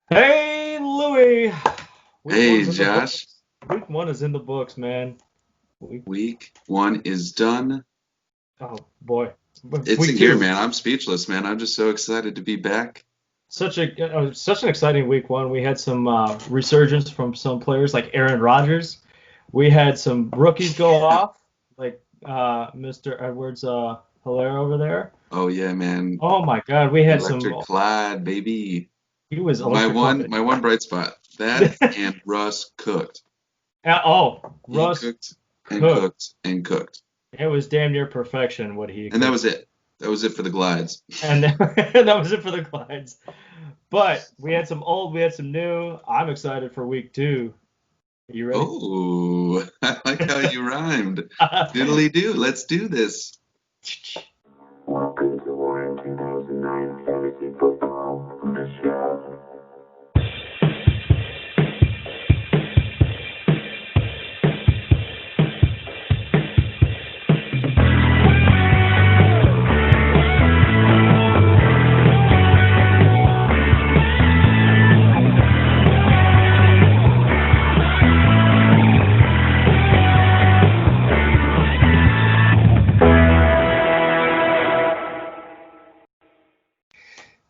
Hey, Louie. Week Hey one's in the Josh, books. Week one is in the books, man. Week, week one is done. oh boy, It's week in gear, two. man. I'm speechless, man. I'm just so excited to be back. Such an exciting week one. We had some resurgence from some players like Aaron Rodgers. We had some rookies go off, like Mr. Edwards Hilaire over there. Oh yeah, man. Oh my God, we had some. Electric Clyde, baby. He was My one electrified. my one bright spot. That and Russ cooked. Oh, He Russ cooked and cooked. cooked and cooked. It was damn near perfection what he And that cooked. was it. That was it for the glides. And that was it for the Clydes. But we had some old, we had some new. I'm excited for week two. Are you ready? Oh, I like how you rhymed. Diddly do. Let's do this. Welcome to Warren 2009 Fantasy Football, the show.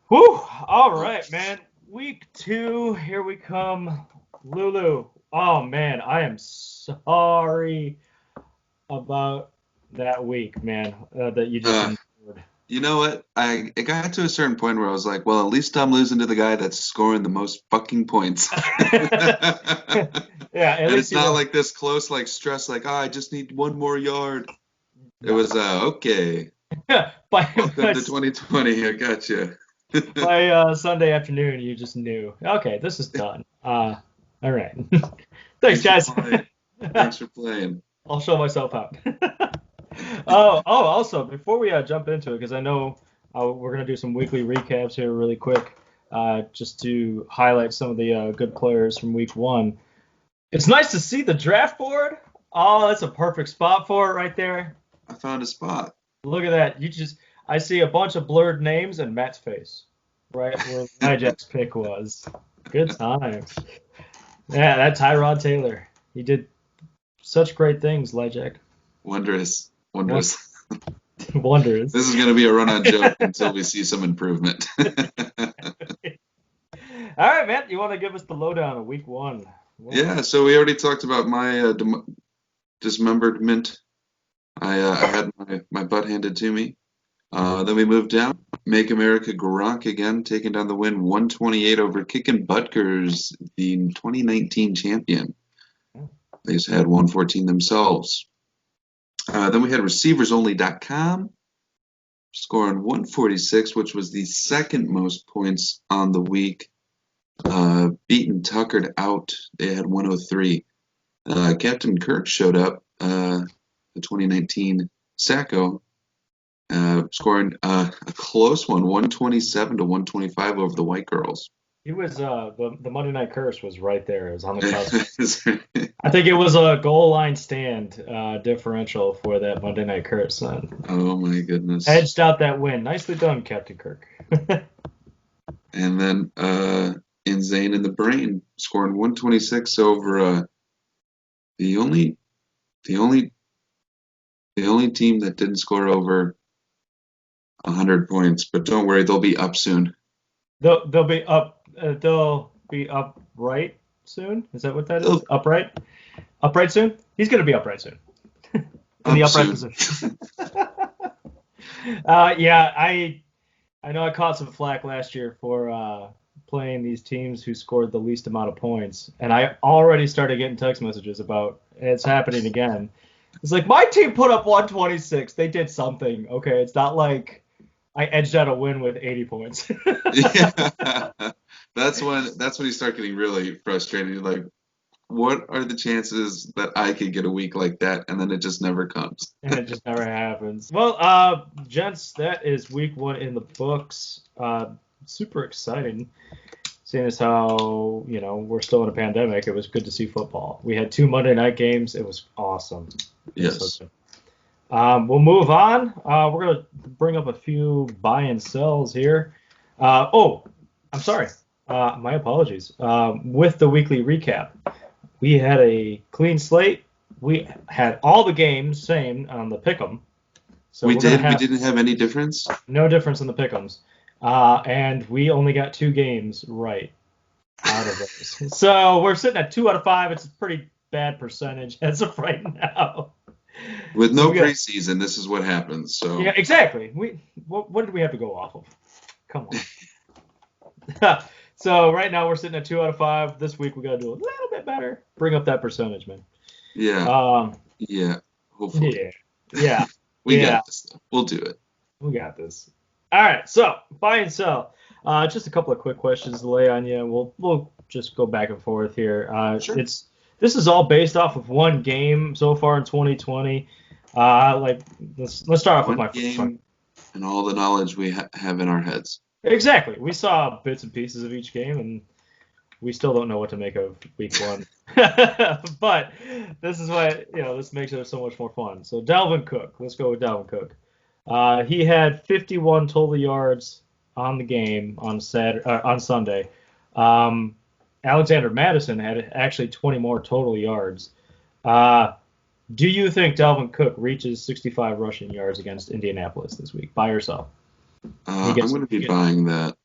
Whew. All right, man. Week two, here we come. Lulu. Oh man, I am sorry about that week, man, that you just Uh, endured. you know what? It got to a certain point where I was like, well, at least I'm losing to the guy that's scoring the most fucking points. Yeah, at And least it's you not know. like this close, like stress, like, oh, I just need one more yard. It was, okay. Welcome By to 2020. I got you. Sunday afternoon, you just knew. Okay, this is done. All right. Thanks, Thanks for guys. playing. Thanks for playing. I'll show myself out. Oh, also, before we jump into it, because I know we're going to do some weekly recaps here really quick, just to highlight some of the good players from week one. It's nice to see the draft board. Oh, that's a perfect spot for it right there. I found a spot. Look at that. I see a bunch of blurred names and Matt's face, right where Jack's pick was. Good times. Yeah, that Tyrod Taylor. He did such great things, Jack. Wondrous. One Wondrous. wonders. This is going to be a run-on joke until we see some improvement. All right, man. You want to give us the lowdown of week one? Yeah, so we already talked about my dismemberment. I had my butt handed to me. Then we moved down. Make America Gronk again, taking down the win 128 over Kickin' Buttkers, the 2019 champion. They just had 114 themselves. Then we had receiversonly.com scoring 146, which was the second most points on the week. Beaten Tuckered out. They had 103. Captain Kirk showed up, the 2019 Sacco, scoring a close one, 127 to 125 over the White Girls. He was the Monday Night Curse was right there. It was on the cusp. Oh I think it was a goal line stand differential for that Monday Night Curse. my goodness. Edged out that win. Nicely done, Captain Kirk. And then Insane in the Brain scoring 126 over the only the only the only team that didn't score over 100 points. But don't worry, they'll be up soon. They'll be up. They'll be upright soon. Is that what that is? They'll Upright. Upright soon. He's gonna be upright soon. In the up upright soon. position. Yeah, I know I caught some flack last year for playing these teams who scored the least amount of points, and I already started getting text messages about it's happening again. It's like my team put up 126. They did something. Okay, it's not like I edged out a win with 80 points. Yeah. That's when you start getting really frustrated. You're like, what are the chances that I could get a week like that? And then it just never comes. And it just never happens. Well, gents, that is week one in the books. Super exciting. Seeing as how, we're still in a pandemic, it was good to see football. We had two Monday night games. It was awesome. It was Yes. so good. We'll move on. We're going to bring up a few buy and sells here. Oh, I'm sorry. My apologies. With the weekly recap, we had a clean slate. We had all the games same on the pick'em, so We we're gonna did. We have didn't have any difference. no difference in the pick'ems. And we only got 2 games right out of those. So we're sitting at 2 out of 5. It's a pretty bad percentage as of right now. With So no we got preseason, this is what happens. yeah, So exactly. What did we have to go off of? Come on. So right now we're sitting at 2 out of 5. This week we got to do a little bit better. Bring up that percentage, man. yeah, Um, yeah. Hopefully, yeah, yeah, we yeah. got this stuff. We'll do it. We got this. All right, so buy and sell. Just a couple of quick questions to lay on you. We'll just go back and forth here. Sure. This is all based off of one game so far in 2020. Like let's start off with One my first one. game and all the knowledge we have in our heads. Exactly. We saw bits and pieces of each game, and we still don't know what to make of week one. But this is why this makes it so much more fun. So Dalvin Cook. Let's go with Dalvin Cook. He had 51 total yards on the game on Sunday. Alexander Madison had actually 20 more total yards. Do you think Dalvin Cook reaches 65 rushing yards against Indianapolis this week by yourself? I'm going to be buying that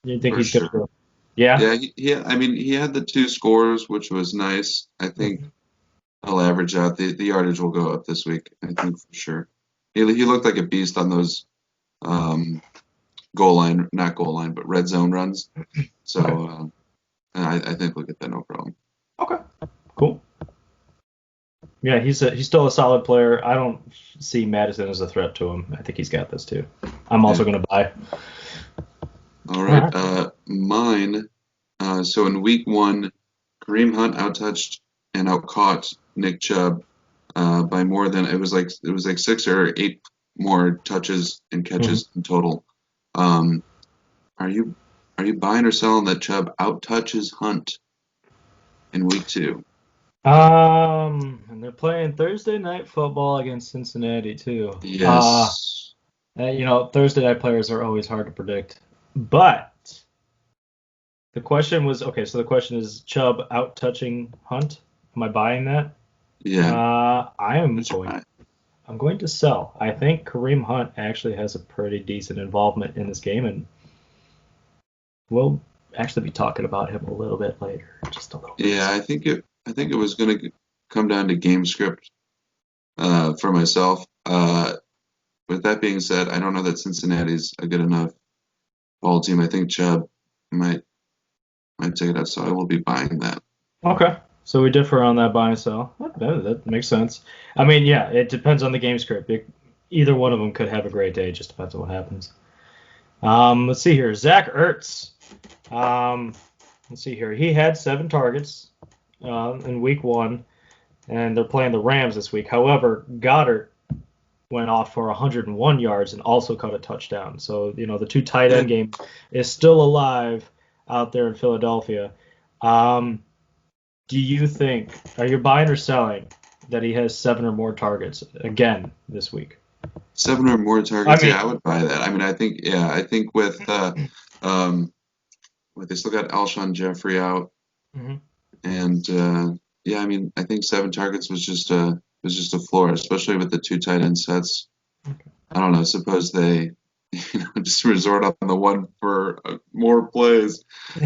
You think for he's going to sure. go? Yeah. Yeah, I mean, he had the 2 scores, which was nice. I think he'll average out. The yardage will go up this week. I think for sure. He looked like a beast on those um, not goal line, but red zone runs. So Okay. I think we'll get that no problem. Okay. Cool. Yeah, he's still a solid player. I don't see Madison as a threat to him. I think he's got this too. I'm also Yeah. going to buy. All All right. right. Mine. So in week 1, Kareem Hunt outtouched and outcaught Nick Chubb by more than it was like 6 or 8 more touches and Mhm. catches in total. Um, are you buying or selling that Chubb outtouches Hunt in week 2? And they're playing Thursday night football against Cincinnati too. Yes. Thursday night players are always hard to predict. But the question was okay. So the question is Chubb out touching Hunt. Am I buying that? Yeah. I am What's your going. buy? I'm going to sell. I think Kareem Hunt actually has a pretty decent involvement in this game, and we'll actually be talking about him a little bit later, just a little bit. Yeah, I think it was going to come down to game script for myself. With that being said, I don't know that Cincinnati's a good enough ball team. I think Chubb might take it up, so I will be buying that. Okay. So we differ on that buy and sell. That makes sense. I mean, yeah, it depends on the game script. Either one of them could have a great day. It just depends on what happens. Let's see here. Zach Ertz. Let's see here. He had 7 targets in week 1, and they're playing the Rams this week. However, Goddard went off for 101 yards and also caught a touchdown. So, the 2 tight end game is still alive out there in Philadelphia. Do you think, are you buying or selling that he has 7 or more targets again this week? 7 or more I targets, mean, yeah, I would buy that. I mean, I think um, with they still got Alshon Jeffrey out, mhm. and yeah, I mean, I think 7 targets was just a floor, especially with the 2 tight end sets. I don't know. Suppose they, just resort on the one for more plays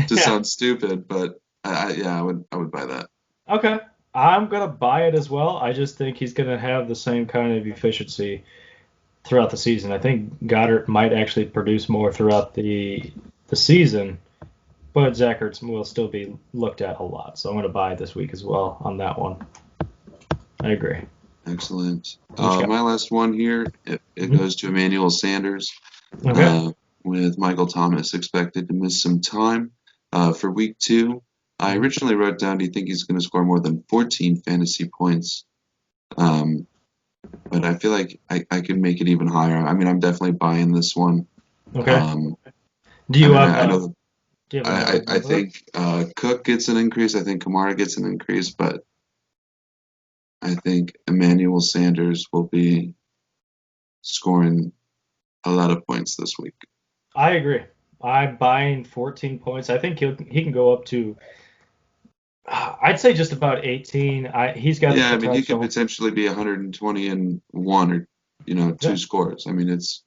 to Yeah. sound stupid, but yeah, I would buy that. Okay. I'm going to buy it as well. I just think he's going to have the same kind of efficiency throughout the season. I think Goddard might actually produce more throughout the season, but Zach Ertz will still be looked at a lot. So I'm going to buy it this week as well on that one. I agree. Excellent. What you got? My last one here, it Mhm. goes to Emmanuel Sanders, Okay. uh, with Michael Thomas expected to miss some time for week 2. I Mhm. originally wrote down, do you think he's going to score more than 14 fantasy points? Um, but I feel like I could make it even higher. I mean, I'm definitely buying this one. Okay. Um, Do I you mean, have I know do you have a I number? think Cook gets an increase. I think Kamara gets an increase, but I think Emmanuel Sanders will be scoring a lot of points this week. I agree. I'm buying 14 points. I think he can go up to, I'd say just about 18. He's got the Yeah, I mean, he could potential. potentially be 120-1 or, Yeah. two scores. I mean, it's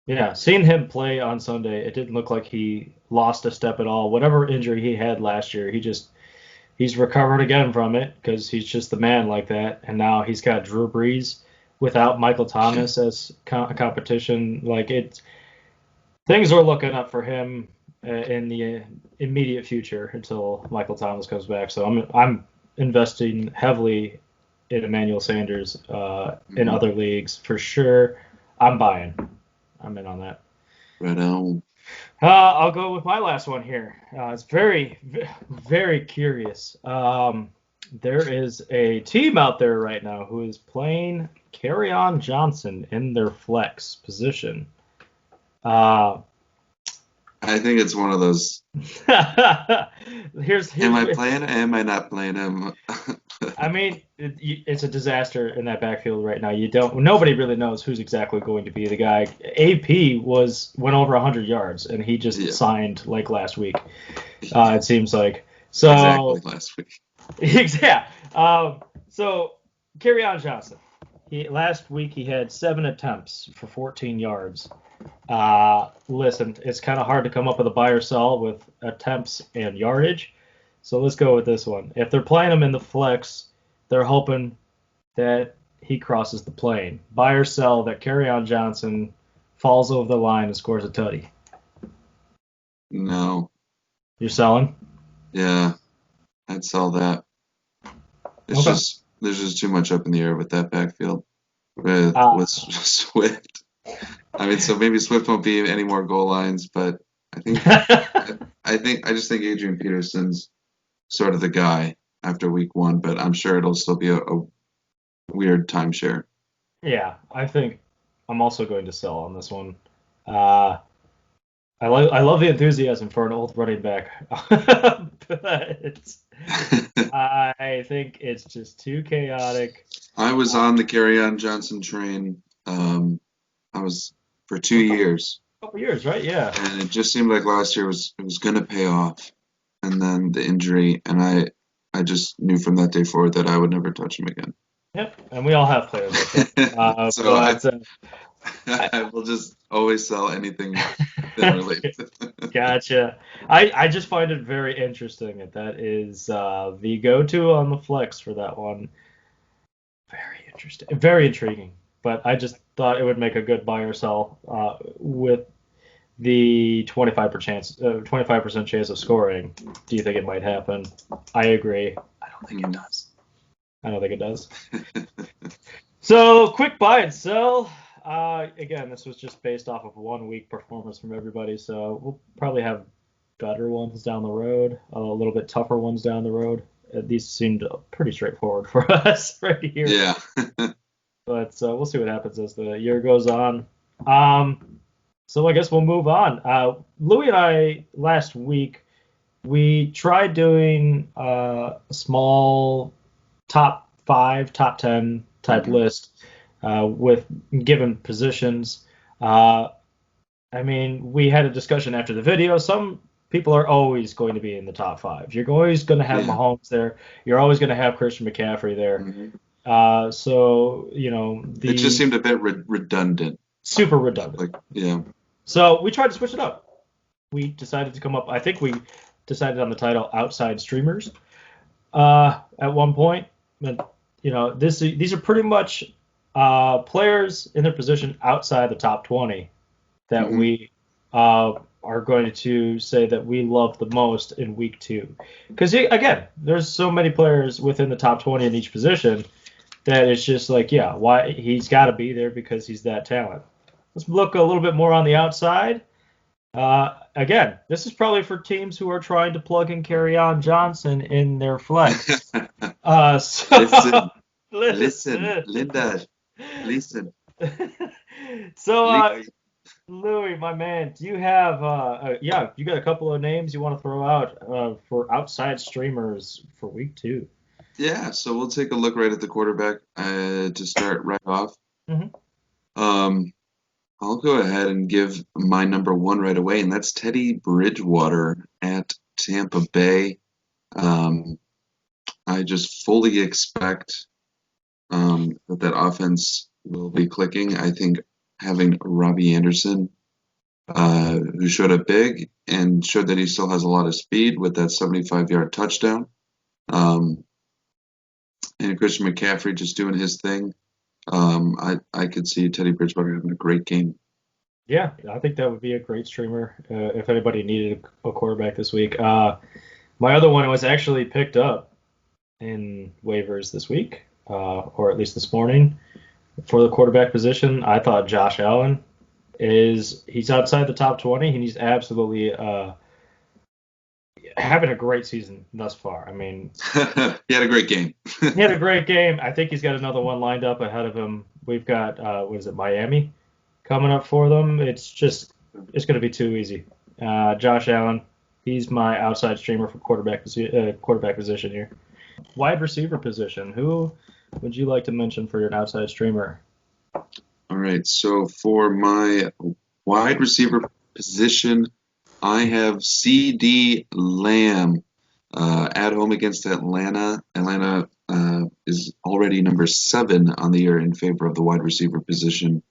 Yeah, seeing him play on Sunday, it didn't look like he lost a step at all. Whatever injury he had last year, he's recovered again from it because he's just the man like that. And now he's got Drew Brees without Michael yeah, Thomas as competition. Like things are looking up for him in the immediate future until Michael Thomas comes back. So I'm investing heavily in Emmanuel Sanders in mhm, other leagues for sure. I'm buying. I'm in on that. right on. I'll go with my last one here. It's very curious. There is a team out there right now who is playing on Johnson in their flex position. Uh, I think it's one of those. Am here's I playing? Am I not playing him? I mean, it's a disaster in that backfield right now. Nobody really knows who's exactly going to be the guy. AP went over 100 yards, and he just Yeah, signed like last week. yeah, It seems like exactly so. last week. Yeah. So on Johnson. Last week he had 7 attempts for 14 yards. Listen, it's kind of hard to come up with a buy or sell with attempts and yardage. So let's go with this one. If they're playing him in the flex, they're hoping that he crosses the plane. Buy or sell that on Johnson falls over the line and scores a tutty. No, You're selling? yeah, I'd sell that. Okay. There's just too much up in the air with that backfield with Uh, with Swift. I mean, so maybe Swift won't be any more goal lines, but I think I just think Adrian Peterson's sort of the guy after week one, but I'm sure it'll still be a weird timeshare. yeah, I think I'm also going to sell on this one. Uh, I love the enthusiasm for an old running back, but I think it's just too chaotic. I was A on the on Johnson train. I was for 2 years, couple years, right? Yeah. and it just seemed like last year was gonna pay off, and then the injury, and I just knew from that day forward that I would never touch him again. Yep. And we all have players like that. So But I, I will just always sell anything that relates. gotcha. I just find it very interesting that that is the go-to on the flex for that one. Very interesting, very intriguing. But I just thought it would make a good buy or sell with the 25% chance of scoring. Do you think it might happen? I agree. I don't think it Mm. does. I don't think it does. So quick buy and sell. Again, this was just based off of 1 week performance from everybody, so we'll probably have better ones down the road, a little bit tougher ones down the road. These seemed pretty straightforward for us right here, Yeah. but we'll see what happens as the year goes on. So I guess we'll move on. Louis and I last week we tried doing a small top 5, top 10 type Mhm. list with given positions. Uh, I mean, we had a discussion after the video. Some people are always going to be in the top 5. You're always going to have Yeah. Mahomes there. You're always going to have Christian McCaffrey there. Mhm. So, It just the seemed a bit redundant. super redundant. Like, yeah. So we tried to switch it up. We decided to come up, I think we decided on the title Outside Streamers at one point. And, these are pretty much players in their position outside the top 20 that Hmm. we are going to say that we love the most in week 2. Because, again, there's so many players within the top 20 in each position that it's just like, yeah, why he's got to be there because he's that talent. Let's look a little bit more on the outside. Again, this is probably for teams who are trying to plug in on Johnson in their flex. So Listen, listen, listen. Linda, listen, So, please. Louis, my man, do you have yeah, you got a couple of names you want to throw out for outside streamers for week 2? Yeah, so we'll take a look right at the quarterback to start right off. Mm-hmm. Um, I'll go ahead and give my number one right away, and that's Teddy Bridgewater at Tampa Bay. Um, I just fully expect that offense will be clicking. I think having Robbie Anderson, who showed up big and showed that he still has a lot of speed with that 75-yard touchdown, um, and Christian McCaffrey just doing his thing. I could see Teddy Bridgewater having a great game. Yeah, I think that would be a great streamer if anybody needed a quarterback this week. My other one was actually picked up in waivers this week, or at least this morning, for the quarterback position. I thought Josh Allen he's outside the top 20, and he's absolutely having a great season thus far. I mean, He had a great game. he had a great game. I think he's got another one lined up ahead of him. We've got Miami coming up for them. It's going to be too easy. Josh Allen, he's my outside streamer for quarterback position here. Wide receiver position. Who would you like to mention for your outside streamer? All right, so for my wide receiver position, I have CD Lamb at home against Atlanta. Atlanta is already number 7 on the year in favor of the wide receiver position,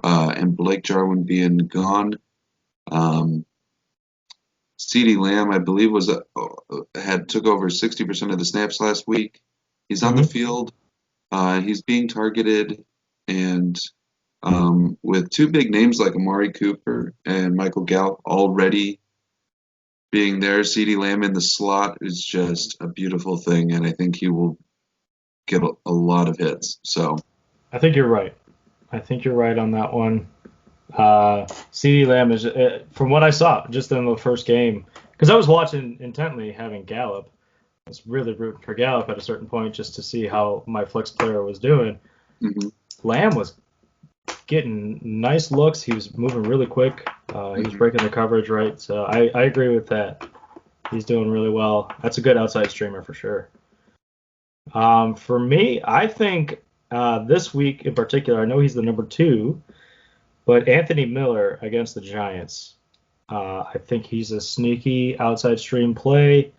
and Blake Jarwin being gone. CD Lamb, I believe, took over 60% of the snaps last week. He's on the field. He's being targeted, and with two big names like Amari Cooper and Michael Gallup already being there, CD Lamb in the slot is just a beautiful thing, and I think he will get a lot of hits. So I think you're right. I think you're right on that one. CD Lamb is, from what I saw just in the first game, because I was watching intently having Gallup. I was really rooting for Gallup at a certain point just to see how my flex player was doing. Lamb was getting nice looks. He was moving really quick. He was breaking the coverage right. So I agree with that. He's doing really well. That's a good outside streamer for sure. For me, I think this week in particular, I know he's the number 2, but Anthony Miller against the Giants. I think he's a sneaky outside stream play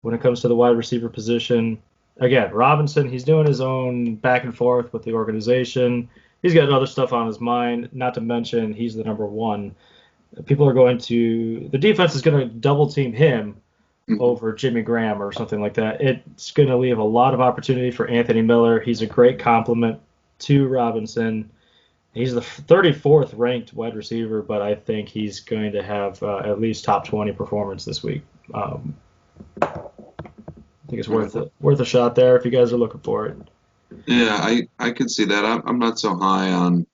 when it comes to the wide receiver position. Again, Robinson, he's doing his own back and forth with the organization. He's got other stuff on his mind, not to mention he's the number 1. The defense is going to double team him over Jimmy Graham or something like that. It's going to leave a lot of opportunity for Anthony Miller. He's a great complement to Robinson. He's the 34th ranked wide receiver, but I think he's going to have at least top 20 performance this week. I think it's worth a shot there if you guys are looking for it. Yeah, I could see that. I'm not so high on.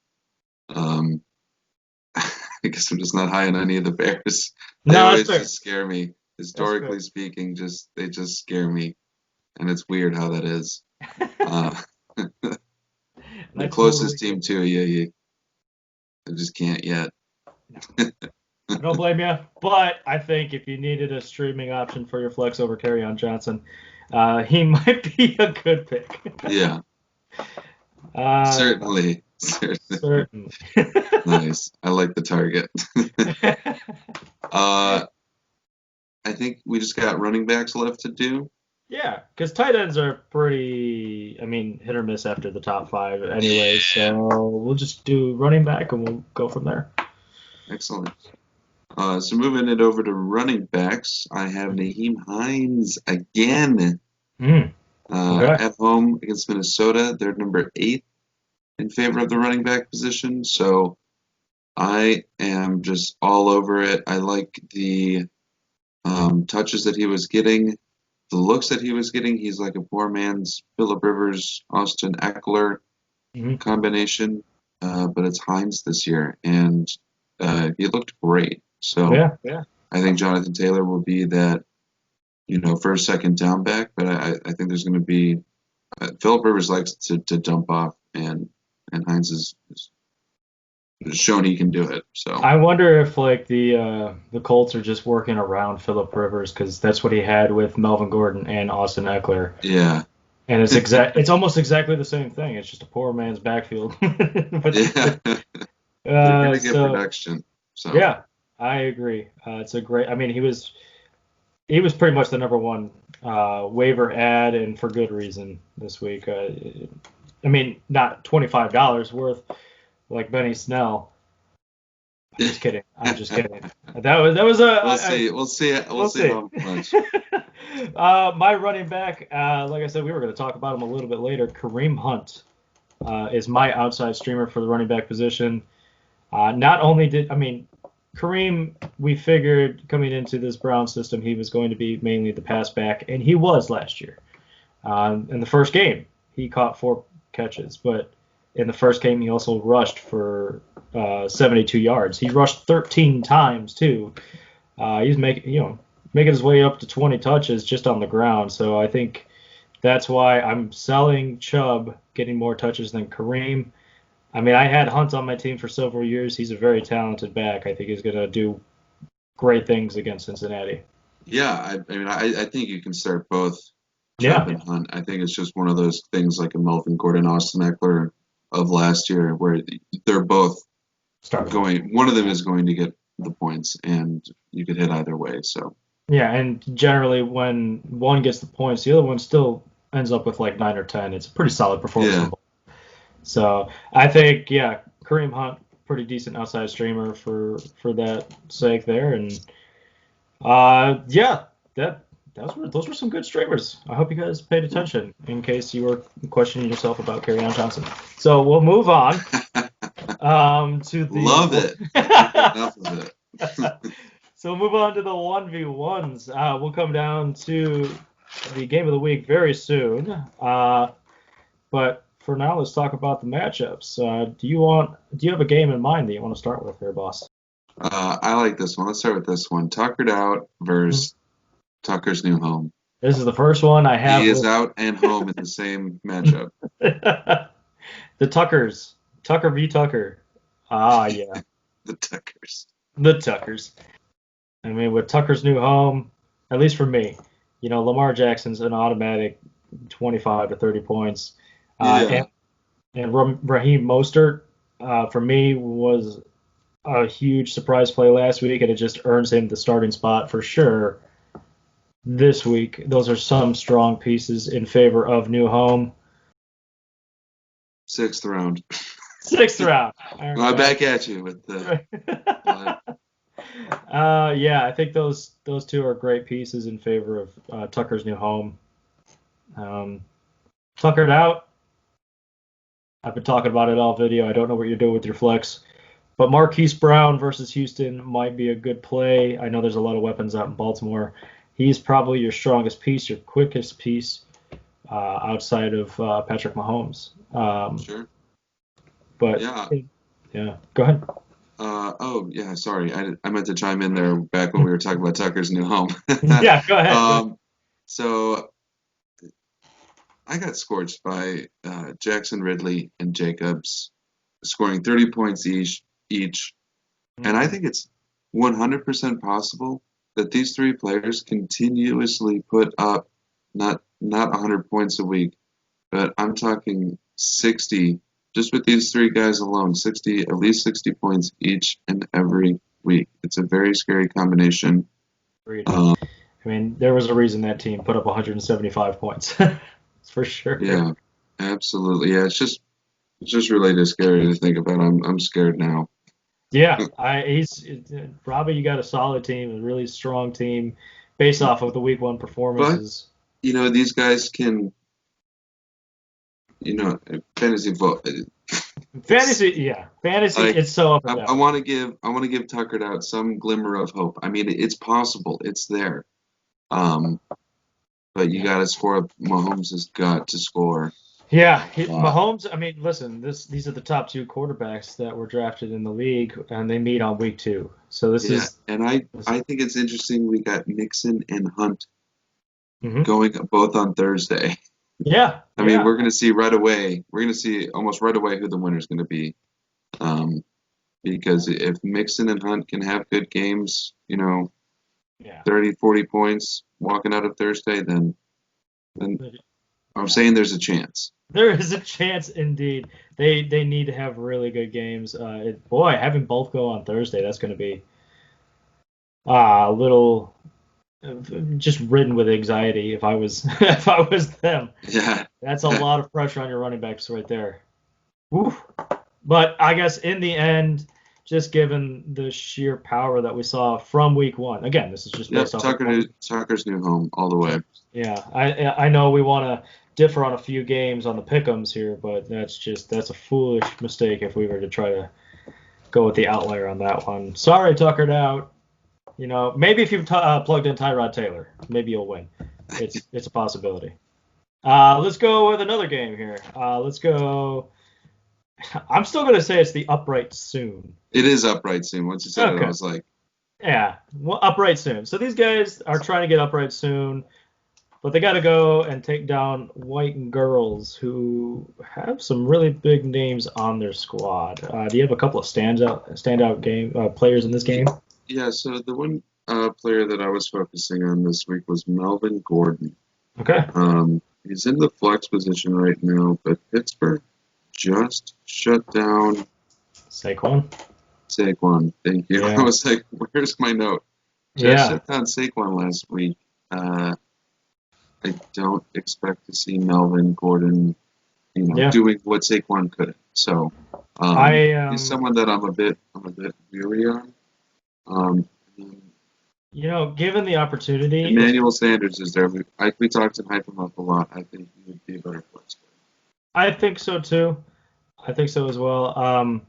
I guess I'm just not high on any of the Bears. They always just scare me. Historically speaking, they just scare me, and it's weird how that is. The closest team to you, I just can't yet. I don't blame you, but I think if you needed a streaming option for your flex over Kerryon Johnson, he might be a good pick. Yeah. Certainly. Nice. I like the target. I think we just got running backs left to do. Yeah, because tight ends are pretty, hit or miss after the top 5 anyway. So we'll just do running back and we'll go from there. Excellent. So moving it over to running backs, I have Nyheim Hines again. At home against Minnesota. They're number 8 in favor of the running back position. So I am just all over it. I like the touches that he was getting, the looks that he was getting. He's like a poor man's Phillip Rivers, Austin Eckler combination, but it's Hines this year, and he looked great. So yeah. I think Jonathan Taylor will be that, first, second down back, but I think there's going to be Phillip Rivers likes to dump off, and Hines is shown he can do it. So I wonder if the Colts are just working around Phillip Rivers because that's what he had with Melvin Gordon and Austin Eckler. Yeah. And it's almost exactly the same thing. It's just a poor man's backfield. They're gonna get So production. So yeah, I agree. It's a great. I mean, he was pretty much the number one waiver ad, and for good reason this week. I mean, not $25 worth like Benny Snell. I'm just kidding. I'm just kidding. That was a. we'll see. We'll We'll see see. how much. My running back, like I said, we were going to talk about him a little bit later. Kareem Hunt is my outside streamer for the running back position. Not only Kareem, we figured coming into this Brown system, he was going to be mainly the pass back, and he was last year. In the first game, he caught 4 catches, but in the first game, he also rushed for 72 yards. He rushed 13 times too. He's making his way up to 20 touches just on the ground. So I think that's why I'm selling Chubb getting more touches than Kareem. I mean, I had Hunt on my team for several years. He's a very talented back. I think he's going to do great things against Cincinnati. Yeah, I mean, I think you can start both Yeah, Chubb and Hunt. I think it's just one of those things like a Melvin Gordon, Austin Eckler of last year, where they're both start. going. One of them is going to get the points, and you could hit either way. So Yeah, and generally when one gets the points, the other one still ends up with like 9 or 10. It's a pretty solid performance yeah, from both. So I think, yeah, Kareem Hunt, pretty decent outside streamer for that sake there, and yeah, those were some good streamers. I hope you guys paid attention in case you were questioning yourself about Kerryon Johnson. So we'll move on to love the. it. Can't get enough of it. So we'll move on to the 1v1s. We'll come down to the game of the week very soon. But for now, let's talk about the matchups. Do you have a game in mind that you want to start with here, boss? I like this one. Let's start with this one. Tuckered Out versus Tucker's New Home. This is the first one I have. He is out and home in the same matchup. The Tuckers. Tucker v. Tucker. Yeah. The Tuckers. The Tuckers. I mean, with Tucker's new home, at least for me, Lamar Jackson's an automatic 25 to 30 points. Yeah. And Raheem Mostert, for me, was a huge surprise play last week, and it just earns him the starting spot for sure this week. Those are some strong pieces in favor of new home. 6th round. 6th round. Well, back at you with the. Yeah, I think those two are great pieces in favor of Tucker's new home. Tuckered out. I've been talking about it all video. I don't know what you're doing with your flex, but Marquise Brown versus Houston might be a good play. I know there's a lot of weapons out in Baltimore. He's probably your strongest piece, your quickest piece outside of Patrick Mahomes. Sure. But yeah, go ahead. Oh yeah, sorry. I meant to chime in there back when we were talking about Tucker's new home. Yeah, go ahead. So I got scorched by Jackson Ridley and Jacobs scoring 30 points each, and I think it's 100% possible that these three players continuously put up not 100 points a week, but I'm talking 60. Just with these three guys alone, at least 60 points each and every week. It's a very scary combination. I mean, there was a reason that team put up 175 points. For sure. Yeah, absolutely. Yeah, it's just really scary to think about. I'm scared now. Yeah, Robbie. You got a solid team, a really strong team, based off of the week 1 performances. But these guys can. Fantasy. Like, it's so up and down. I want to give Tuckered Out some glimmer of hope. I mean, it's possible. It's there. But you got to score. Mahomes has got to score. Yeah, Mahomes. I mean, listen. These are the top 2 quarterbacks that were drafted in the league, and they meet on week 2. So this is. And I think it's interesting. We got Mixon and Hunt going both on Thursday. Yeah. I mean, we're going to see right away. We're going to see almost right away who the winner's going to be. Because if Mixon and Hunt can have good games, 30, 40 points walking out of Thursday, then I'm saying there's a chance. There is a chance indeed. They need to have really good games. Boy, having both go on Thursday, that's going to be a little just ridden with anxiety if I was if I was them. Yeah. That's a lot of pressure on your running backs right there. Oof. But I guess in the end, just given the sheer power that we saw from week one, again, this is just Yeah, based off of Tucker's new home all the way. Yeah, I know we want to differ on a few games on the pick'ems here, but that's a foolish mistake if we were to try to go with the outlier on that one. Sorry, Tuckered out. You know, maybe if you've plugged in Tyrod Taylor, maybe you'll win. It's a possibility. Let's go with another game here. Let's go. I'm still going to say it's the upright soon. It is upright soon. Once you said it, I was like, yeah, well, upright soon. So these guys are trying to get upright soon, but they got to go and take down White Girls, who have some really big names on their squad. Do you have a couple of standout game players in this game? Yeah. So the one player that I was focusing on this week was Melvin Gordon. Okay. He's in the flex position right now, but Pittsburgh just shut down Saquon. Thank you. Yeah. I was like, where's my note? Just shut down Saquon last week. I don't expect to see Melvin Gordon, doing what Saquon couldn't. So he's someone that I'm a bit weary on. Given the opportunity, Emmanuel Sanders is there. We talked and hype him up a lot. I think he would be a better flex player. I think so too. I think so as well.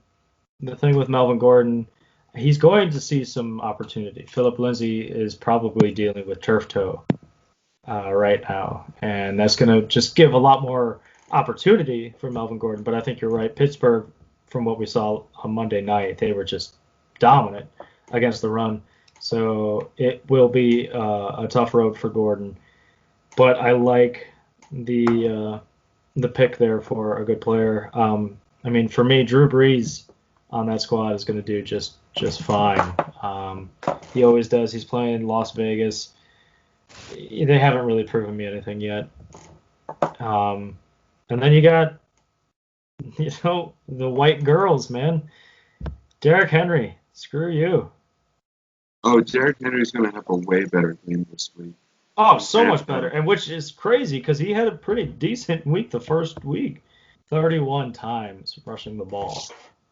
The thing with Melvin Gordon, he's going to see some opportunity. Philip Lindsay is probably dealing with turf toe right now, and that's going to just give a lot more opportunity for Melvin Gordon. But I think you're right. Pittsburgh, from what we saw on Monday night, they were just dominant against the run. So it will be a tough road for Gordon. But I like the pick there for a good player. I mean, for me, Drew Brees on that squad is going to do just fine. He always does. He's playing Las Vegas. They haven't really proven me anything yet. And then you got, the White Girls, man. Derrick Henry, screw you. Oh, Derrick Henry's going to have a way better game this week. Oh, so much better, and which is crazy because he had a pretty decent week the first week. 31 times rushing the ball.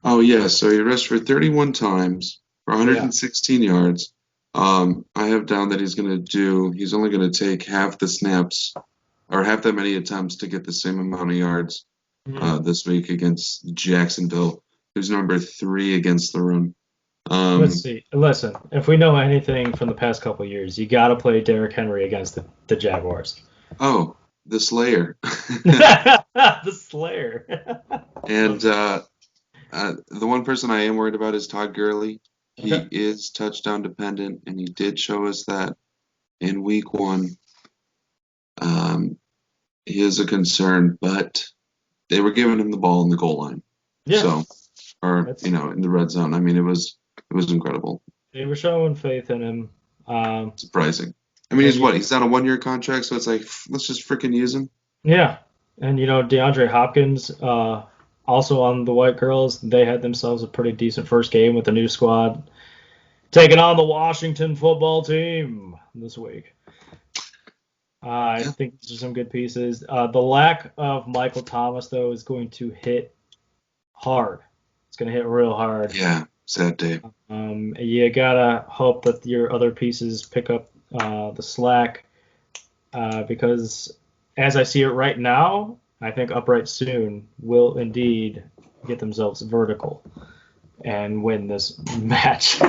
Oh, yeah, so he rushed for 31 times for 116 yards. I have down that he's only going to take half the snaps or half that many attempts to get the same amount of yards this week against Jacksonville, who's number 3 against the run. Let's see. Listen, if we know anything from the past couple of years, you got to play Derrick Henry against the Jaguars. Oh, the Slayer. The Slayer. And the one person I am worried about is Todd Gurley. He is touchdown dependent, and he did show us that in week 1. He is a concern, but they were giving him the ball in the goal line. Yeah. So, in the red zone. I mean, it was incredible. They were showing faith in him. Surprising. I mean, he's on a 1-year contract, so it's like, let's just freaking use him. Yeah. And, DeAndre Hopkins, also on the White Girls, they had themselves a pretty decent first game with the new squad, taking on the Washington football team this week. I think these are some good pieces. The lack of Michael Thomas, though, is going to hit hard. It's going to hit real hard. Yeah, sad day. You got to hope that your other pieces pick up the slack because as I see it right now, I think Upright Soon will indeed get themselves vertical and win this match.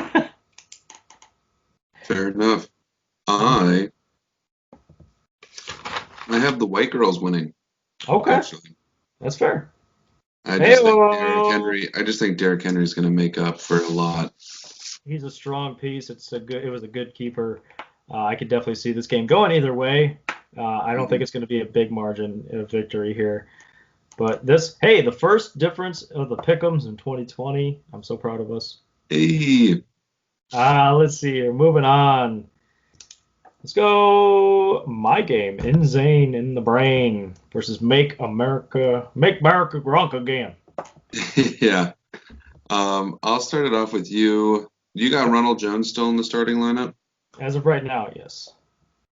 Fair enough. I have the White Girls winning. Okay. Actually. That's fair. I just think Derrick Henry is going to make up for a lot. He's a strong piece. It was a good keeper. I could definitely see this game going either way. I don't think it's going to be a big margin of victory here. But the first difference of the pick'ems in 2020. I'm so proud of us. Hey. Let's see here. Moving on. Let's go. My game. Insane in the Brain versus Make America Gronk again. Yeah. I'll start it off with you. You got Ronald Jones still in the starting lineup? As of right now, yes.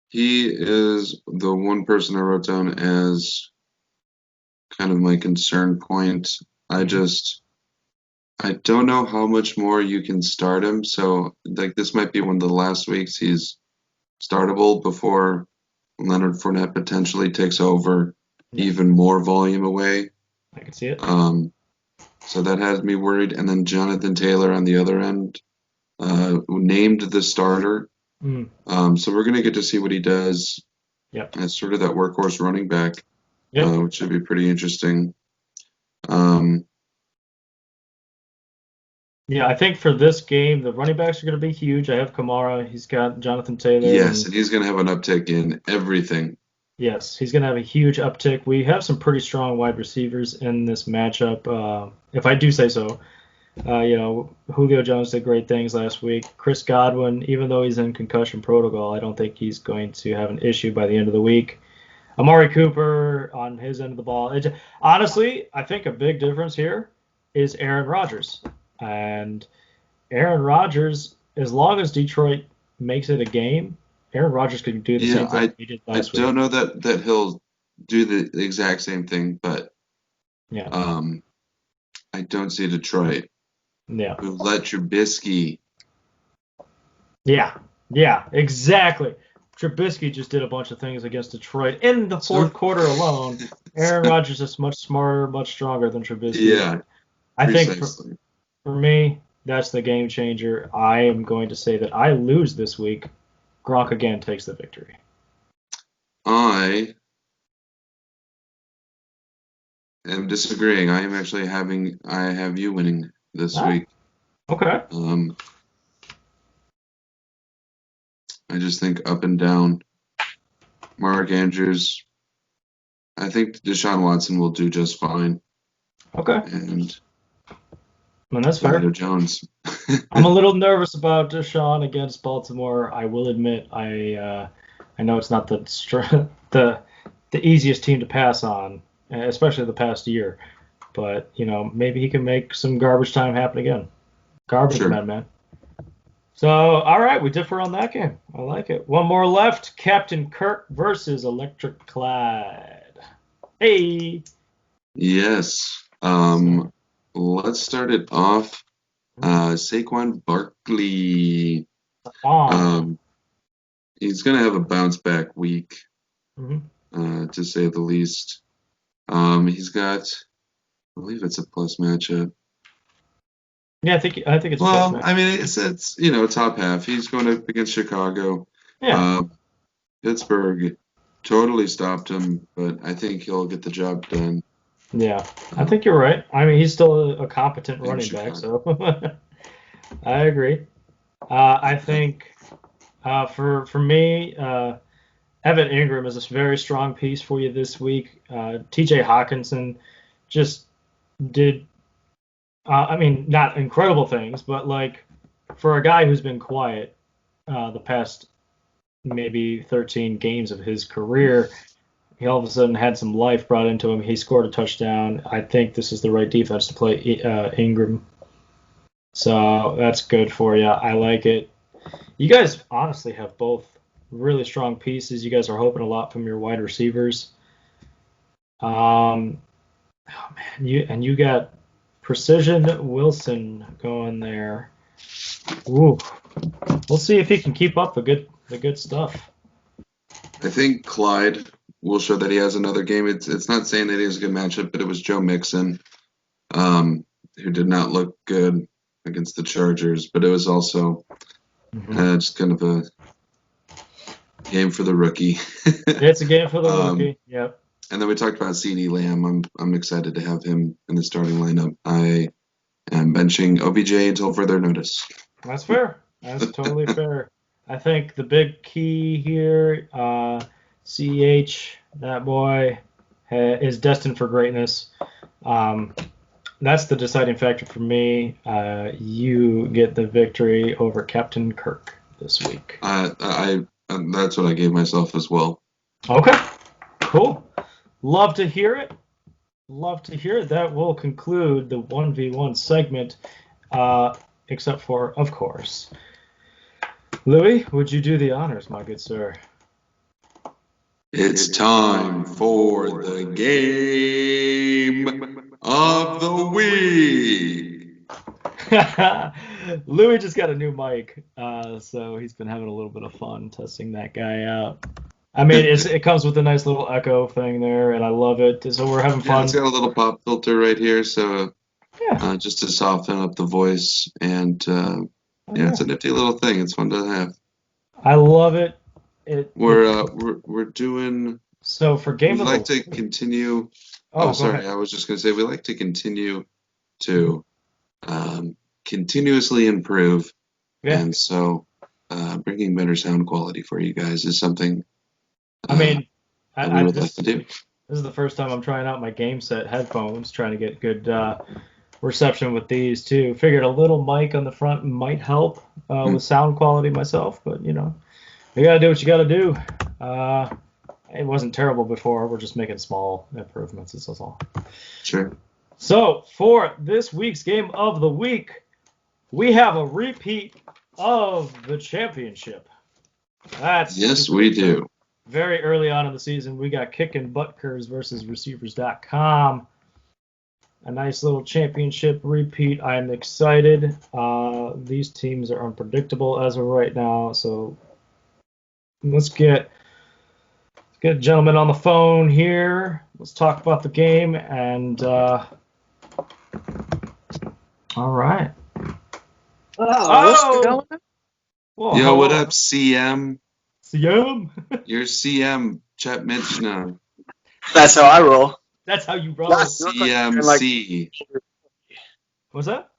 He is the one person I wrote down as kind of my concern point. I don't know how much more you can start him. So like this might be one of the last weeks he's startable before Leonard Fournette potentially takes over even more volume away. I can see it. So that has me worried. And then Jonathan Taylor on the other end, named the starter. So we're gonna get to see what he does. Yep. As sort of that workhorse running back, Yep. which should be pretty interesting. Yeah, I think for this game, the running backs are going to be huge. I have Kamara. He's got Jonathan Taylor. Yes, and he's going to have an uptick in everything. Yes, he's going to have a huge uptick. We have some pretty strong wide receivers in this matchup, if I do say so. Julio Jones did great things last week. Chris Godwin, even though he's in concussion protocol, I don't think he's going to have an issue by the end of the week. Amari Cooper on his end of the ball. Honestly, I think a big difference here is Aaron Rodgers. And Aaron Rodgers, as long as Detroit makes it a game, Aaron Rodgers could do the same thing he did last week. I don't know that he'll do the exact same thing, but yeah. I don't see Detroit. Yeah. Who let Trubisky. Yeah, exactly. Trubisky just did a bunch of things against Detroit in the fourth quarter alone. Aaron Rodgers is much smarter, much stronger than Trubisky. Yeah, I think for me, that's the game changer. I am going to say that I lose this week. Gronk again takes the victory. I am disagreeing. I am actually I have you winning this week. Okay. I just think up and down. Mark Andrews. I think Deshaun Watson will do just fine. Okay. And that's fair. Julio Jones. I'm a little nervous about Deshaun against Baltimore. I will admit, I know it's not the easiest team to pass on, especially the past year. But maybe he can make some garbage time happen again. Garbage man. So, all right, we differ on that game. I like it. One more left. Captain Kirk versus Electric Clyde. Hey. Yes. Let's start it off. Saquon Barkley. He's going to have a bounce back week, to say the least. He's got, I believe it's a plus matchup. Yeah, I think it's. Well, I mean, it's top half. He's going up against Chicago. Yeah. Pittsburgh totally stopped him, but I think he'll get the job done. Yeah, I think you're right. I mean, he's still a competent running back, so I agree. I think for me, Evan Ingram is a very strong piece for you this week. T.J. Hawkinson just did. Not incredible things, but like for a guy who's been quiet the past maybe 13 games of his career, he all of a sudden had some life brought into him. He scored a touchdown. I think this is the right defense to play Ingram. So that's good for you. I like it. You guys honestly have both really strong pieces. You guys are hoping a lot from your wide receivers. You got Precision Wilson going there. Ooh. We'll see if he can keep up the good stuff. I think Clyde will show that he has another game. It's not saying that he has a good matchup, but it was Joe Mixon, who did not look good against the Chargers, but it was also just kind of a game for the rookie. It's a game for the rookie. Yep. And then we talked about CeeDee Lamb. I'm excited to have him in the starting lineup. I am benching OBJ until further notice. That's fair. That's totally fair. I think the big key here, CEH, that boy, is destined for greatness. That's the deciding factor for me. You get the victory over Captain Kirk this week. I And that's what I gave myself as well. Okay, cool. Love to hear it. Love to hear it. That will conclude the 1v1 segment, except for, of course, Louis, would you do the honors, my good sir? It's time for the game of the week. Louis just got a new mic, so he's been having a little bit of fun testing that guy out. I mean, it comes with a nice little echo thing there, and I love it. So we're having Yeah, fun. it's got a little pop filter right here, so Yeah. just to soften up the voice. And yeah, it's a nifty little thing. It's fun to have. I love it. We're doing. So for game We'd of like the to continue. Oh, go sorry, ahead. I was just going to say we'd like to continue to continuously improve, Yeah. and so bringing better sound quality for you guys is something I mean, that we would like to do. This is the first time I'm trying out my game set headphones, trying to get good reception with these too. Figured a little mic on the front might help with sound quality myself, but you know, you gotta do what you gotta do. It wasn't terrible before. We're just making small improvements. That's all. Sure. So for this week's game of the week, we have a repeat of the championship. Yes, we do. Very early on in the season, we got Kickin' Buttkers versus Receivers.com. A nice little championship repeat. I'm excited. These teams are unpredictable as of right now, so let's get a gentleman on the phone here. Let's talk about the game and all right. What's going on? Whoa, Yo, what up, CM? CM? You're CM, Chet Michna. That's how I roll. That's how you roll. CMC. What's that?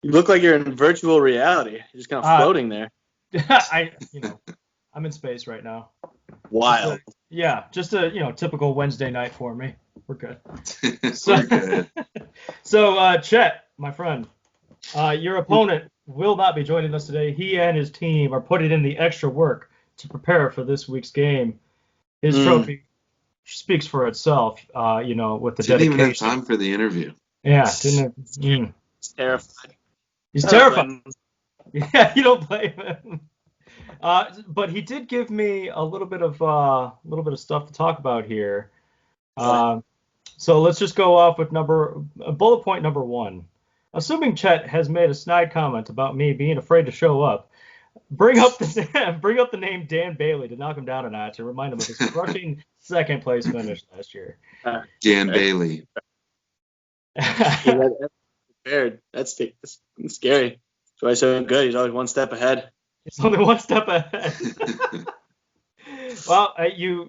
You look like you're in virtual reality. You're just kind of floating there. I'm in space right now. Wild. Just a typical Wednesday night for me. We're good. We're good. So, Chet, my friend, your opponent will not be joining us today. He and his team are putting in the extra work to prepare for this week's game. His trophy speaks for itself, with the dedication. Didn't even have time for the interview. Yeah, He's terrified. He's terrified. Yeah, you don't blame him. But he did give me a little bit of stuff to talk about here. So let's just go off with bullet point number 1. Assuming Chet has made a snide comment about me being afraid to show up, bring up the name Dan Bailey to knock him down a notch and remind him of his crushing second place finish last year. Dan Bailey. Prepared. That's scary. That's why he's so good. He's always one step ahead. He's only one step ahead. Well, he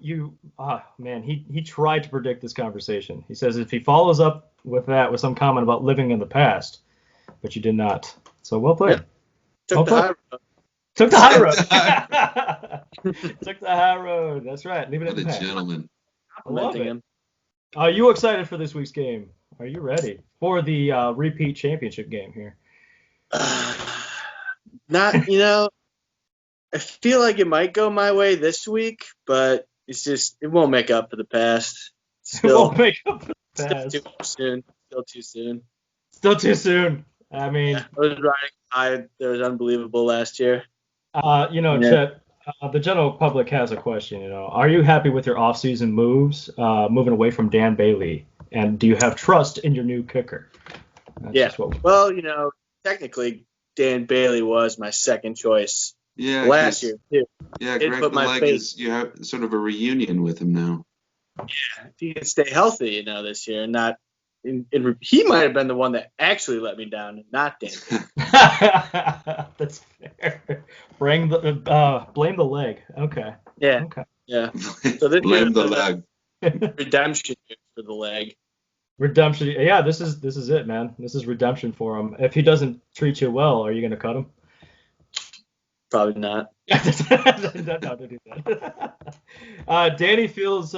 tried to predict this conversation. He says if he follows up with some comment about living in the past, but you did not. So well played. Took the high road. Took the high road. Took the high road. That's right. Leave it What in the a past. gentleman. I love it. Are you excited for this week's game? Are you ready for the repeat championship game here? I feel like it might go my way this week, but it won't make up for the past. It won't make up for the past. Still too soon. Still too soon. I mean, I was riding high. That was unbelievable last year. Chet, the general public has a question. Are you happy with your off-season moves, moving away from Dan Bailey, and do you have trust in your new kicker? Technically, Dan Bailey was my second choice. Yeah, last year too. Yeah, Greg the Leg you have sort of a reunion with him now. Yeah, if he can stay healthy, this year, and not. He might have been the one that actually let me down, and not Dan. That's fair. Blame the leg. Okay. Yeah. Okay. Yeah. So this blame the leg. Redemption for the leg. Redemption. Yeah, this is it, man. This is redemption for him. If he doesn't treat you well, are you gonna cut him? Probably not. No, don't do that. Danny feels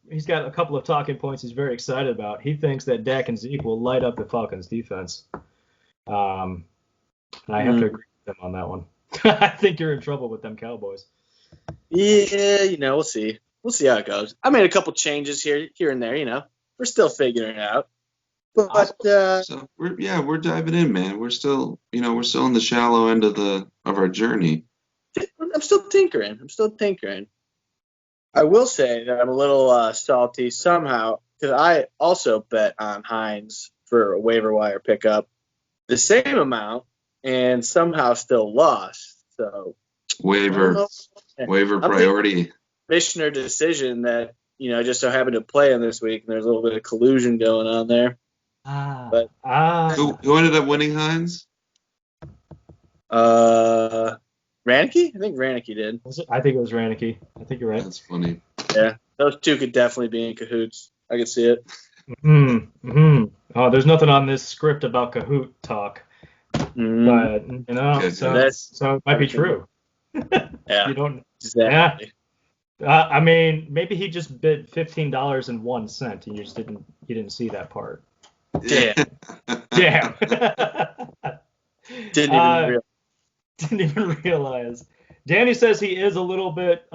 he's got a couple of talking points he's very excited about. He thinks that Dak and Zeke will light up the Falcons' defense. And I have to agree with him on that one. I think you're in trouble with them Cowboys. Yeah, we'll see. We'll see how it goes. I made a couple changes here and there. We're still figuring it out. But So we're diving in, man. We're still in the shallow end of our journey. I'm still tinkering. I will say that I'm a little salty somehow because I also bet on Hines for a waiver wire pickup the same amount and somehow still lost. So Waiver priority. Commissioner decision that just so happened to play him this week, and there's a little bit of collusion going on there. Who ended up winning, Hines? Ranicky? I think Ranicky did. I think it was Ranicky. I think you're right. That's funny. Yeah, those two could definitely be in cahoots. I could see it. Oh, there's nothing on this script about Kahoot talk, but so it might be true. Yeah, You don't. exactly. I mean, maybe he just bid $15.01, and you didn't see that part. Damn. Damn. Didn't even realize. Danny says he is a little bit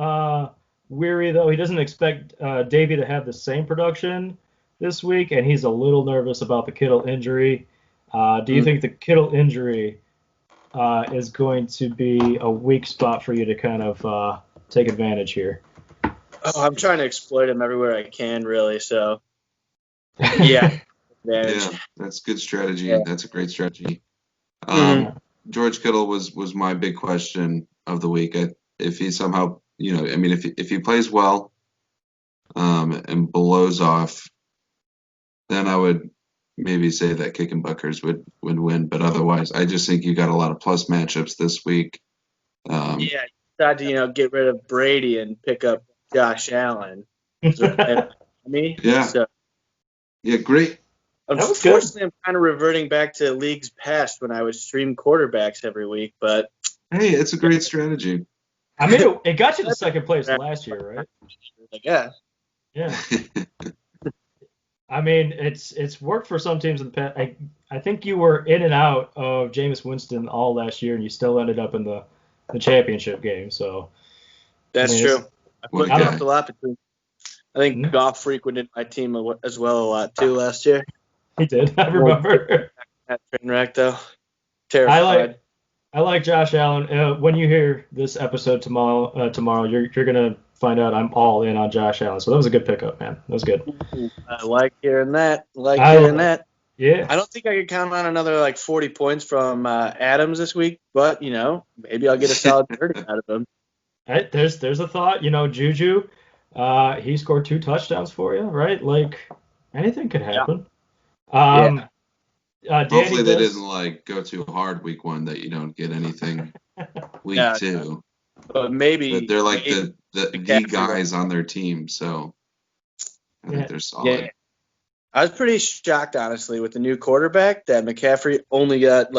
weary, though. He doesn't expect Davey to have the same production this week, and he's a little nervous about the Kittle injury. Do you think the Kittle injury is going to be a weak spot for you to kind of take advantage here? Oh, I'm trying to exploit him everywhere I can, really. So, yeah. Yeah, that's good strategy. Yeah. That's a great strategy. Mhm. George Kittle was my big question of the week. If he somehow, if he plays well, and blows off, then I would maybe say that Kicking Buckers would win. But otherwise, I just think you got a lot of plus matchups this week. You tried to get rid of Brady and pick up Josh Allen. Yeah. So, Yeah, great. unfortunately, I'm kind of reverting back to leagues past when I would stream quarterbacks every week. But Hey, it's a great strategy. I mean, it got you to second place last year, right? I guess. Yeah. I mean, it's worked for some teams in the past. I think you were in and out of Jameis Winston all last year, and you still ended up in the championship game. So That's true. I What a flipped guy. a lot between. I think Goff frequented my team as well a lot too last year. he did. I remember. That train wreck though. Terrified. I like Josh Allen. When you hear this episode tomorrow, you're gonna find out I'm all in on Josh Allen. So that was a good pickup, man. That was good. I like hearing that. Yeah. I don't think I could count on another 40 points from Adams this week, but maybe I'll get a solid 30 out of him. There's a thought. Juju, he scored 2 touchdowns for you, right? Like anything could happen. Yeah. Hopefully they didn't go too hard week 1 that you don't get anything week 2. But maybe But they're like the guys on their team, so I think they're solid. Yeah. I was pretty shocked, honestly, with the new quarterback that McCaffrey only got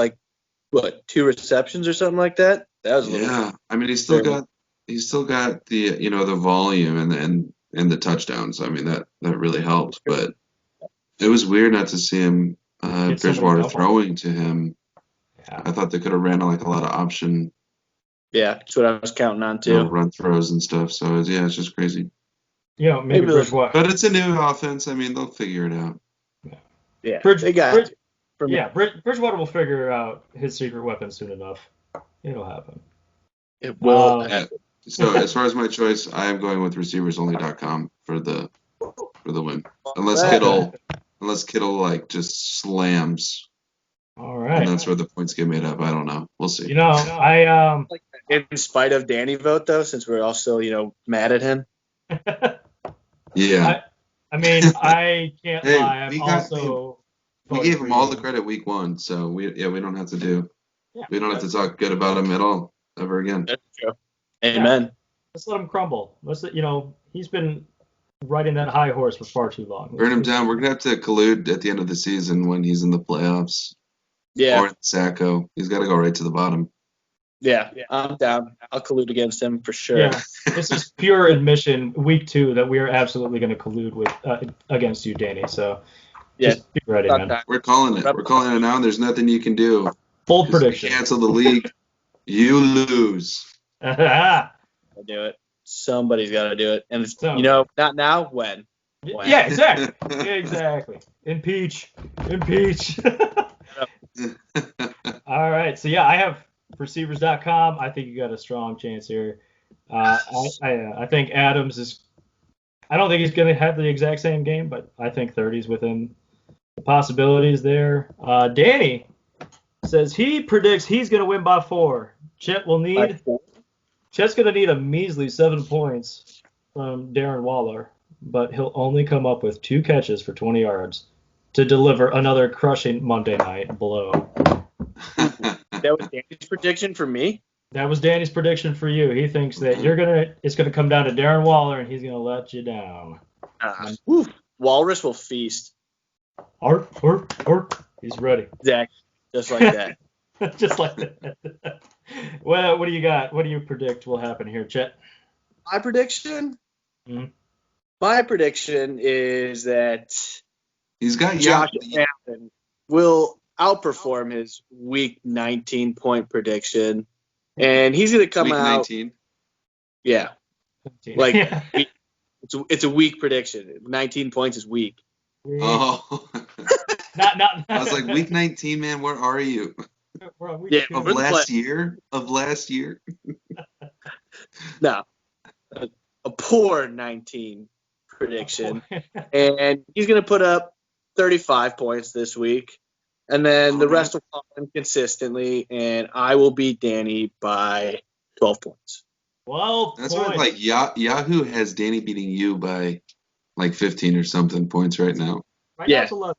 2 receptions or something like that. That was a little. I mean, he's still got the the volume and the touchdowns. I mean that really helps, but it was weird not to see him Bridgewater throwing to him. Yeah. I thought they could have ran a lot of option. Yeah, that's what I was counting on too. Run throws and stuff. So it's just crazy. Maybe Bridgewater. But it's a new offense. I mean, they'll figure it out. Yeah, they got it. Bridgewater will figure out his secret weapon soon enough. It'll happen. It will. So as far as my choice, I am going with receiversonly.com for the win. Unless Kittle just slams. All right. And that's where the points get made up. I don't know. We'll see. I in spite of Danny vote though, since we're all still mad at him. Yeah. I mean, I can't lie. We gave him all the credit week 1, so we don't have to do. Yeah, we don't have to talk good about him at all ever again. That's true. Amen. Yeah. Let's let him crumble. He's been riding that high horse for far too long. Burn him down. We're gonna have to collude at the end of the season when he's in the playoffs. Yeah. Or in Sacco. He's got to go right to the bottom. Yeah, I'm down. I'll collude against him for sure. Yeah, this is pure admission, week 2, that we are absolutely going to collude with against you, Danny. So just be ready, man. We're calling it. We're calling it now. There's nothing you can do. Bold prediction. Cancel the league. You lose. I'll do it. Somebody's got to do it. And, So- not now, when? Yeah, exactly. Exactly. Impeach. All right. So, yeah, I have receivers.com. I think you got a strong chance here. I think Adams is – I don't think he's going to have the exact same game, but I think 30's within the possibilities there. Danny says he predicts he's going to win by 4. Chet's going to need a measly 7 points from Darren Waller, but he'll only come up with 2 catches for 20 yards to deliver another crushing Monday night blow. That was Danny's prediction for me. That was Danny's prediction for you. He thinks that it's gonna come down to Darren Waller and he's gonna let you down. Walrus will feast. Ark. He's ready. Exactly. Just like that. Just like that. Well, what do you got? What do you predict will happen here, Chet? My prediction? Mhm. My prediction is that He's got Josh Allen will outperform his Week 19 point prediction, and he's going to come Week out. 19. Yeah, Like- Yeah. it's a weak prediction. 19 points is weak. Oh. Not. I was like, week 19, man, where are you? We're on week Yeah, two. Of last year? No, a poor 19 prediction, and he's going to put up 35 points this week, and then the rest will fall in consistently, and I will beat Danny by 12 points. 12 That's points. what, like, Yahoo has Danny beating you by, like, 15 or something points right now. Right now it's 11.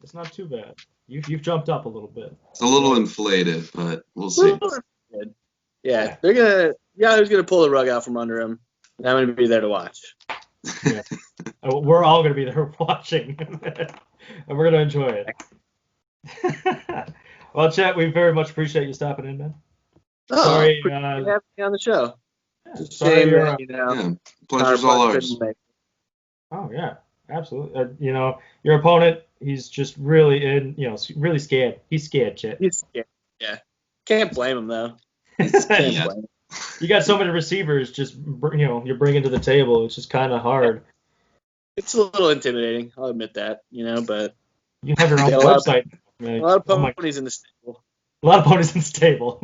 It's not too bad. You've jumped up a little bit. It's a little inflated, but we'll see. Yeah, Yahoo's gonna pull the rug out from under him, and I'm gonna be there to watch. We're all going to be there watching, and we're going to enjoy it. Well, Chet, we very much appreciate you stopping in, man. Sorry, appreciate having me on the show. sorry Shame you're, that, Yeah, pleasure's all ours. Oh yeah, absolutely. Your opponent, he's just really really scared. He's scared, Chet. He's scared. Yeah, can't blame him though. You Yeah. Blame him. got so many receivers, just you're bringing to the table. It's just kind of hard. It's a little intimidating. I'll admit that. But You have your own Yeah, a lot of- website. a lot of Oh my- ponies in the stable. a lot of ponies in the stable.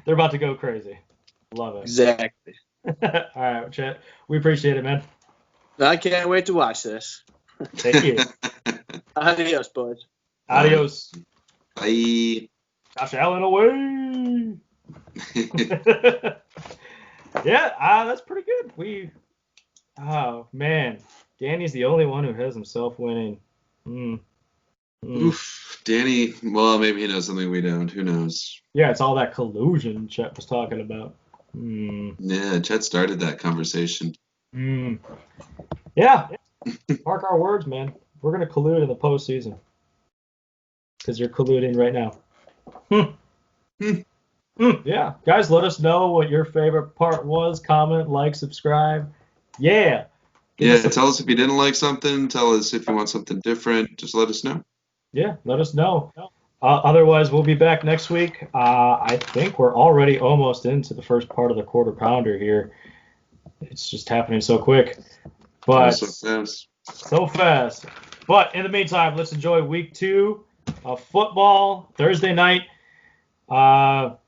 They're about to go crazy. Love it. Exactly. All right, Chet. We appreciate it, man. I can't wait to watch this. Thank you. Adios, boys. Adios. Bye. Josh Allen away. Yeah, that's pretty good. Oh man, Danny's the only one who has himself winning. Oof. Danny, well, maybe he knows something we don't. Who knows? Yeah, it's all that collusion Chet was talking about. Yeah, Chet started that conversation. Yeah, mark our words, man. We're gonna collude in the postseason because you're colluding right now. Yeah, guys, let us know what your favorite part was. Comment, like, subscribe. Yeah. Yeah, tell us if you didn't like something. Tell us if you want something different. Just let us know. Yeah, let us know. Otherwise, we'll be back next week. I think we're already almost into the first part of the quarter pounder here. It's just happening so quick. But so fast. But in the meantime, let's enjoy week 2 of football. Thursday night. Browns.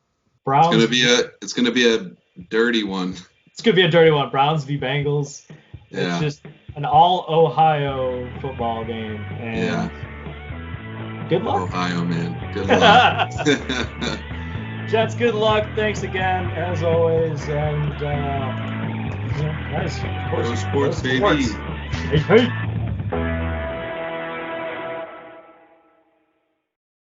It's gonna be a dirty one. It's gonna be a dirty one. Browns v. Bengals. Yeah. It's just an all Ohio football game. And good luck. Ohio, man. Good luck. Jets, good luck. Thanks again, as always. And guys, of course, Go sports, baby. Hey.